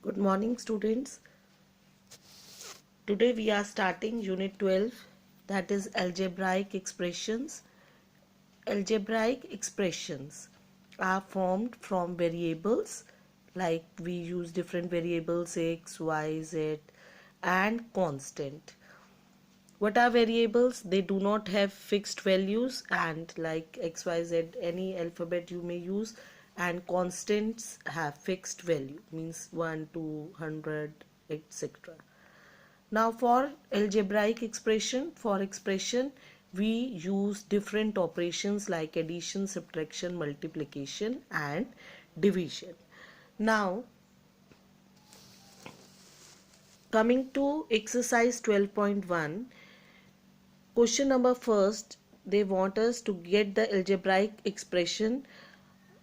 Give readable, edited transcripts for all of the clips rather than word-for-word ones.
Good morning, students. Today we are starting Unit 12, that is algebraic expressions. Algebraic expressions are formed from variables, like we use different variables x, y, z, and constant. What are variables? They do not have fixed values, and like x, y, z, any alphabet you may use, and constants have fixed value, means 1, 2, 100, etc. Now for algebraic expression, we use different operations like addition, subtraction, multiplication and division. Now coming to exercise 12.1, question number first, they want us to get the algebraic expression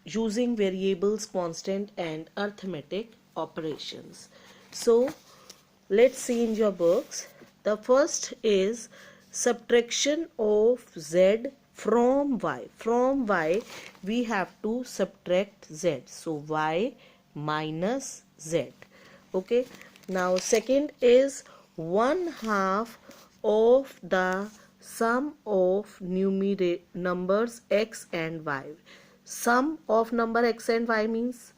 using variables, constant and arithmetic operations. So let's see in your books. The first is subtraction of z from y. From y we have to subtract z. So y minus z. Okay. Now second is 1/2 of the sum of numbers x and y. Sum of number x and y means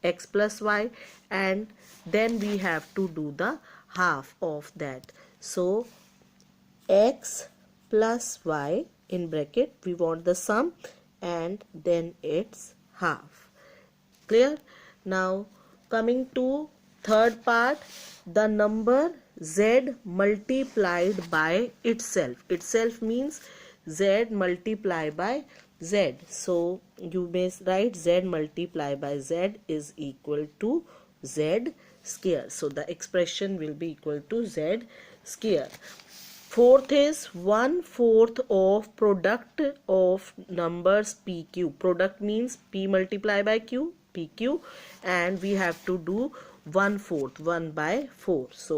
x plus y, and then we have to do the half of that. So x plus y in bracket, we want the sum and then its half. Clear? Now coming to third part, the number z multiplied by itself. Itself means z multiplied by z. So you may write z multiplied by z is equal to z square. So the expression will be equal to z square. Fourth is 1/4 of product of numbers PQ. Product means P multiplied by Q, PQ, and we have to do 1/4, 1 by 4. So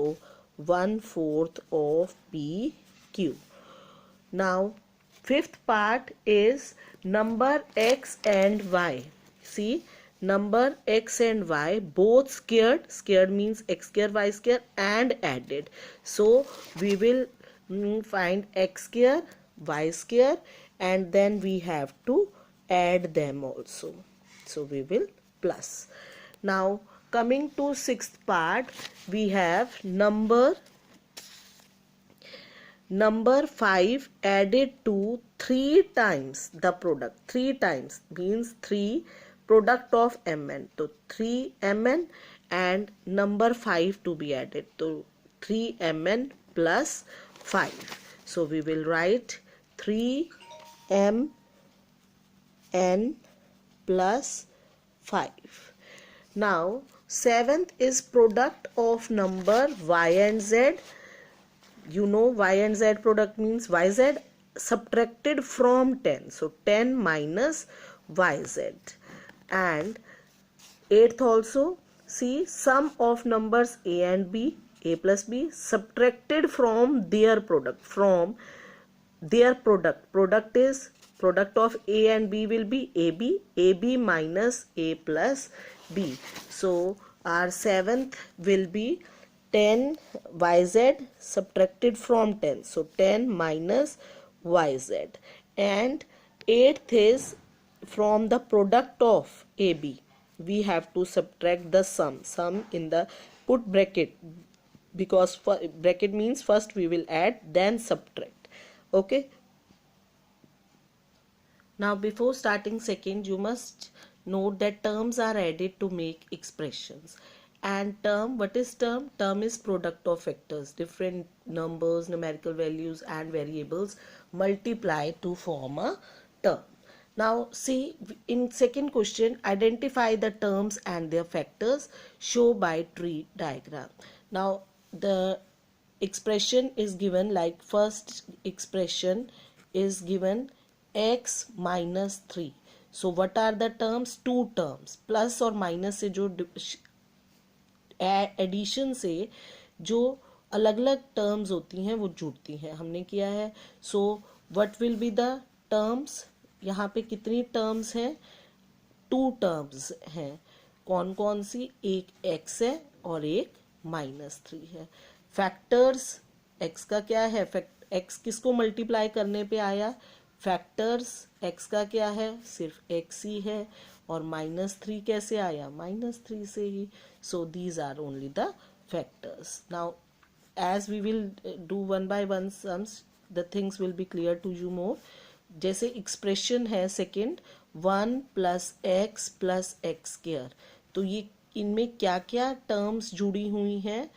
1/4 of PQ. Now fifth part is number x and y. See, number x and y both squared. Squared means x square, y square, and added. So we will find x square, y square, and then we have to add them also. So we will plus. Now coming to sixth part, we have number 5 added to 3 times the product. 3 times means 3 product of mn. So 3mn and number 5 to be added. So 3mn plus 5. So we will write 3mn plus 5. Now seventh is product of number y and z. You know y and z product means yz subtracted from 10. So 10 minus yz. And eighth also, see, sum of numbers a and b, a plus b, subtracted from their product. From their product. Product is, product of a and b will be ab minus a plus b. So our seventh will be 10 yz subtracted from 10. So 10 minus yz. And eighth is from the product of AB. We have to subtract the sum. Sum in the put bracket, because bracket means first we will add then subtract. Okay. Now before starting second, you must note that terms are added to make expressions. And term, what is term? Term is product of factors, different numbers, numerical values and variables multiply to form a term. Now see, in second question, identify the terms and their factors, show by tree diagram. Now the expression is given, like first expression is given x minus 3. So what are the terms? Two terms. Plus और minus से जो addition से जो अलग अलग terms होती हैं वो जुड़ती हैं, हमने किया है. So what will be the terms? यहाँ पे कितनी टर्म्स हैं? 2 टर्म्स हैं. कौन कौन सी? एक x है और एक -3 है। फैक्टर्स x का क्या है, x किसको मल्टीप्लाई करने पे आया, फैक्टर्स x का क्या है, सिर्फ x ही है, और -3 कैसे आया, -3 से ही। So these are only the factors. Now as we will do one by one sums, the things will be clear to you more. जैसे एक्सप्रेशन है सेकंड, 1 + x + x स्क्वायर, तो ये इनमें क्या क्या टर्म्स जुड़ी हुई हैं,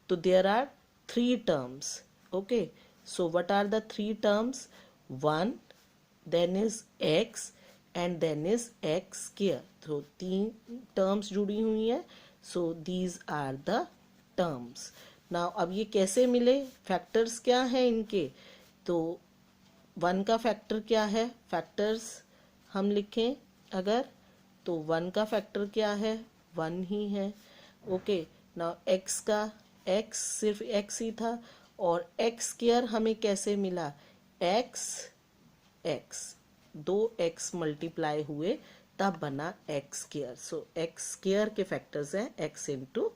तो there are 3 terms. Okay, so what are the 3 terms, 1, then is x and then is x square. तो 3 टर्म्स जुड़ी हुई हैं, so these are the terms. Now अब ये कैसे मिले, फैक्टर्स क्या है इनके, तो 1 का फैक्टर क्या है, फैक्टर्स हम लिखें अगर, तो 1 का फैक्टर क्या है, 1 ही है। ओके, नाउ x का, x सिर्फ x ही था, और x स्क्वायर हमें कैसे मिला, x x 2x मल्टीप्लाई हुए तब बना x स्क्वायर। सो x स्क्वायर के फैक्टर्स हैं x into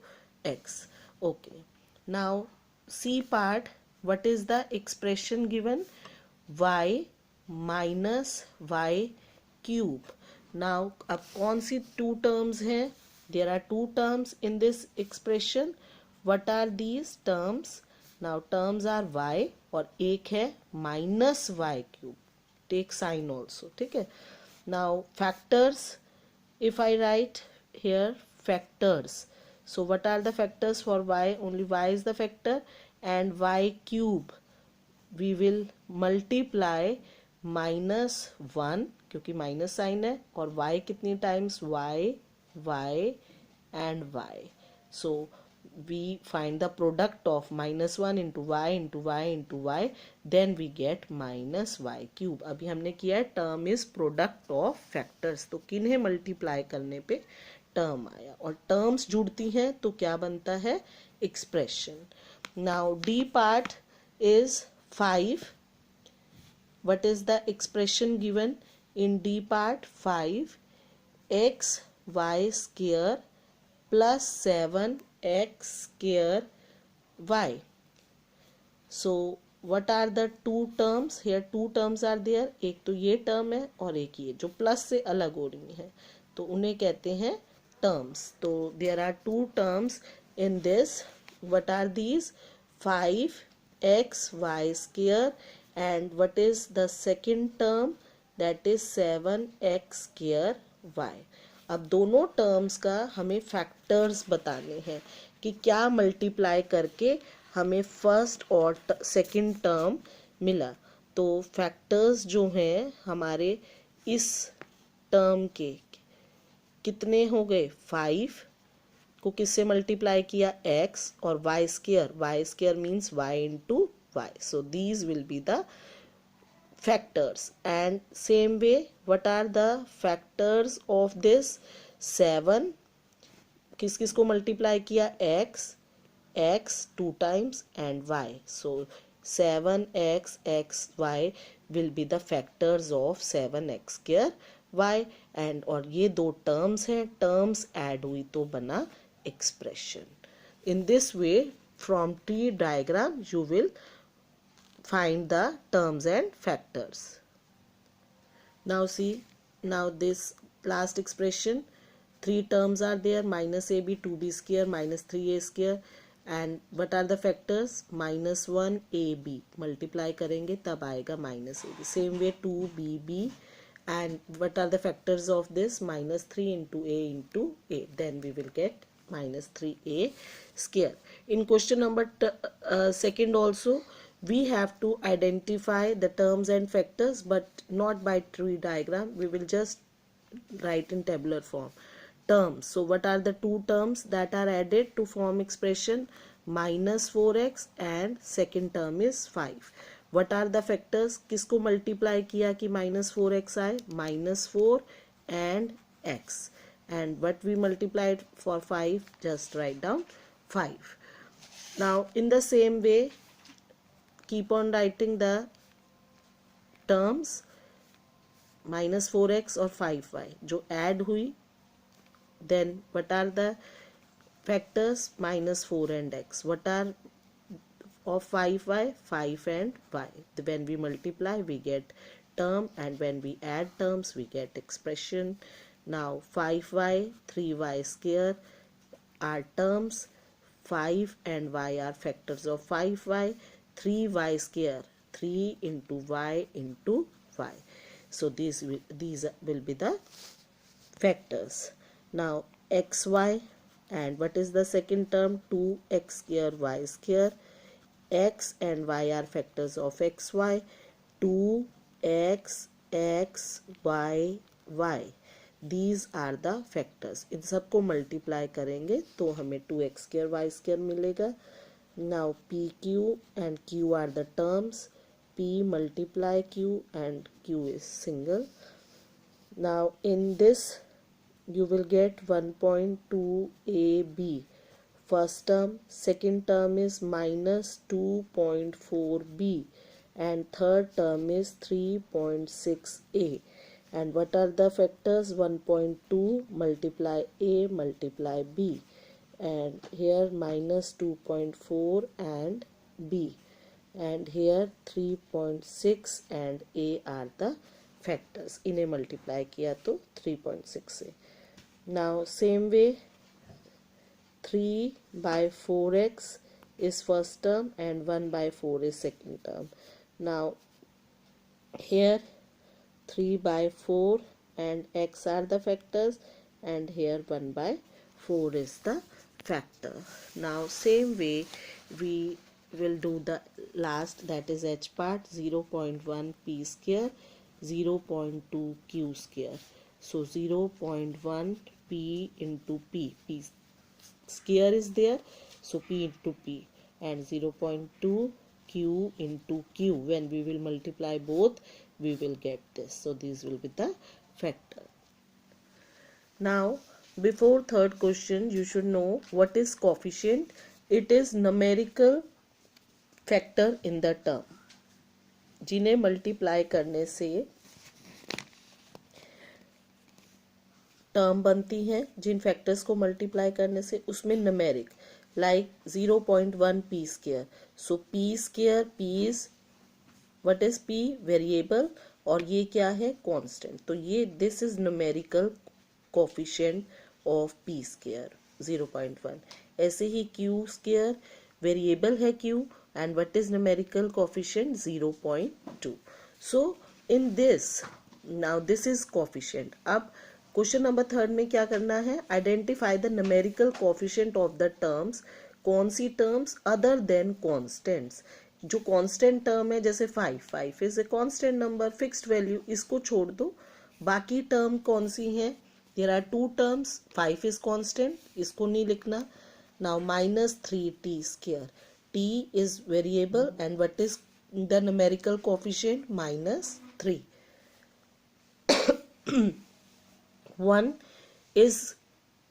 x। Okay, now C part, what is the expression given, y minus y cube। now अब कौन सी 2 terms हैं, there are 2 terms in this expression, what are these terms, now terms are y और एक है minus y cube, take sign also, ठीक है। now factors, if I write here factors, so what are the factors for y, only y is the factor, and y cube we will multiply -1 क्योंकि minus sign है, और y कितनी times, y y and y, so we find the product of -1 into y into y into y, then we get -y cube। अभी हमने किया है term is product of factors, तो किन्हें मल्टीप्लाई करने पे टर्म आया, और टर्म्स जुड़ती हैं तो क्या बनता है, expression. Now D part is 5, what is the expression given in D part, 5 x y square plus 7x square y। so what are the 2 terms here, 2 terms are there, एक तो ये टर्म है और एक ये जो प्लस से अलग हो रही है, तो उन्हें कहते हैं टर्म्स। तो there are 2 terms in this, what are these, 5x y square, and what is the second term, that is 7x square y। अब दोनों टर्म्स का हमें फैक्टर्स बताने हैं कि क्या मल्टीप्लाई करके हमें फर्स्ट और सेकंड टर्म मिला। तो फैक्टर्स जो हैं हमारे इस टर्म के कितने हो गए, 5 को किससे मल्टीप्लाई किया, x, और y square means y into y, so these will be the factors। and same way what are the factors of this, 7 किस किस को मल्टीप्लाई किया, x 2 times and y, so 7xy will be the factors of 7x square y, and और ये 2 terms हैं, terms add हुई तो बना expression. in this way from tree diagram you will find the terms and factors। now see, now this last expression, 3 terms are there, -ab 2b square -3a square, and what are the factors, -1ab multiply करेंगे तब आएगा -ab, same way 2bb, and what are the factors of this, -3 into a, then we will get -3a square। in question number second also we have to identify the terms and factors, but not by tree diagram, we will just write in tabular form terms। so what are the 2 terms that are added to form expression, -4x and second term is 5। what are the factors, किसको multiply किया कि -4x आए, -4 and x, and what we multiplied for 5, just write down 5। now in the same way keep on writing the terms, -4x और 5y जो add हुई, then what are the factors minus 4 and x. What are of 5y? 5 and y. When we multiply we get term, and when we add terms we get expression. Now 5y 3y square are terms, 5 and y are factors of 5y, 3y square 3 into y into y. So these will be the factors. Now xy, and what is the second term? 2x square y square. X and y are factors of xy, 2x x y y. These are the factors. इन सबको multiply करेंगे तो हमें 2x square y square मिलेगा. Now pq and q are the terms. p multiply q and q is single. Now in this you will get 1.2 ab first term, second term is minus 2.4 b, and third term is 3.6 a. And what are the factors? 1.2 multiply a multiply b, and here minus 2.4 and b, and here 3.6 and a are the factors. इन्हें multiply किया तो 3.6 a. Now same way 3 by 4x is first term and 1 by 4 is second term. Now here 3 by 4 and x are the factors, and here 1 by 4 is the factor. Now same way we will do the last, that is h part. 0.1 p square, 0.2 q square. So 0.1 p into p square is there, so p into p, and 0.2 q into q. When we will multiply both we will get this. So these will be the factor. Now before third question you should know what is coefficient. It is numerical factor in the term, जिन्हें multiply करने से term बनती है. जिन factors को multiply करने से उसमें numeric, like 0.1 P square. So P square, P is what is P? Variable, और ये क्या है? कांस्टेंट. तो ये this is numerical coefficient of P square 0.1. ऐसे ही क्यू स्क्वायर वेरिएबल है Q, and what is numerical coefficient? 0.2. So in this now this is coefficient. अब question number third में क्या करना है? Identify the numerical coefficient of the terms. कौन सी terms? Other than constants. जो constant term है जैसे 5 is a constant number, fixed value, इसको छोड़ दो. बाकी टर्म कौन सी हैं? There are 2 terms. 5 is constant, इसको नहीं लिखना. Now -3t square, t is variable, and what is the numerical coefficient? -3. 1 is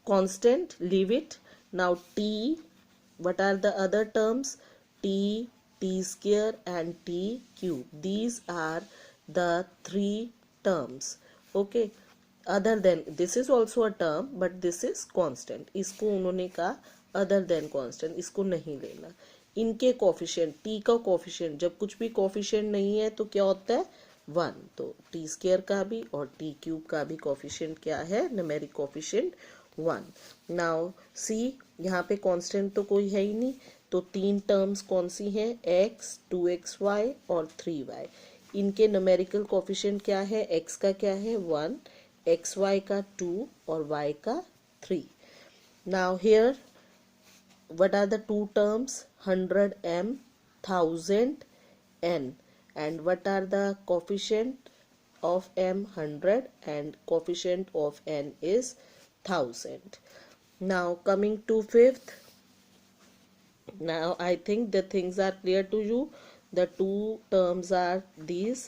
constant, leave it. Now t, what are the other terms? T, t square and t cube. These are the 3 terms. Okay, other than, this is also a term but this is constant. इसको उन्होंने कहा other than constant, इसको नहीं लेना. इनके coefficient, t का coefficient, जब कुछ भी कोफिशिएंट नहीं है तो क्या होता है? 1. तो टी स्क्वायर का भी और टी क्यूब का भी कोफिशिएंट क्या है? Numeric coefficient 1. नाउ सी, यहाँ पे कांस्टेंट तो कोई है ही नहीं, तो 3 टर्म्स कौन सी हैं? x, 2xy और 3y. इनके न्यूमेरिकल कोफिशिएंट क्या है? x का क्या है? 1, xy का 2 और y का 3. Now here what are the 2 terms? 100m, 1000n. And what are the coefficient of m? 100, and coefficient of n is 1000. Now coming to fifth. Now I think the things are clear to you. The 2 terms are these.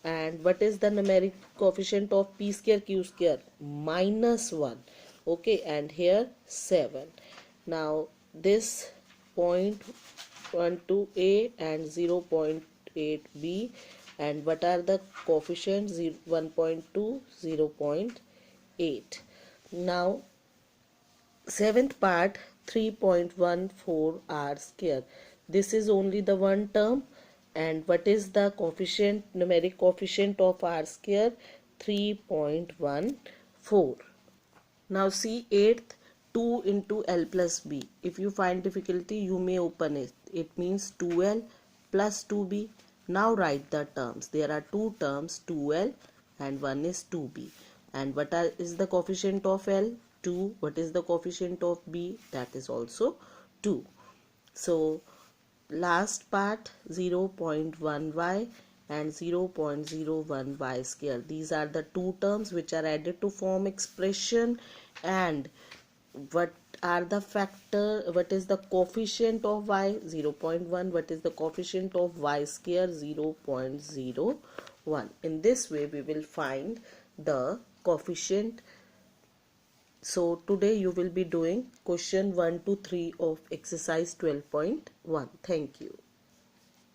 And what is the numeric coefficient of p square q square? -1. Okay, and here 7. Now this 0.12a and 0.8b, and what are the coefficients? 1.2, 0.8. Now 7th part, 3.14 r square. This is only the one term. And what is the coefficient, numeric coefficient of r square? 3.14. Now see 8th, 2 into L plus B. If you find difficulty, you may open it. It means 2L plus 2B. Now write the terms. There are two terms, 2L and one is 2B. And what is the coefficient of L? 2. What is the coefficient of B? That is also 2. So last part 0.1y and 0.01y square. These are the two terms which are added to form expression. And what are the factor, what is the coefficient of y? 0.1. What is the coefficient of y square? 0.01. In this way we will find the coefficient. So today you will be doing question 1 to 3 of exercise 12.1. Thank you.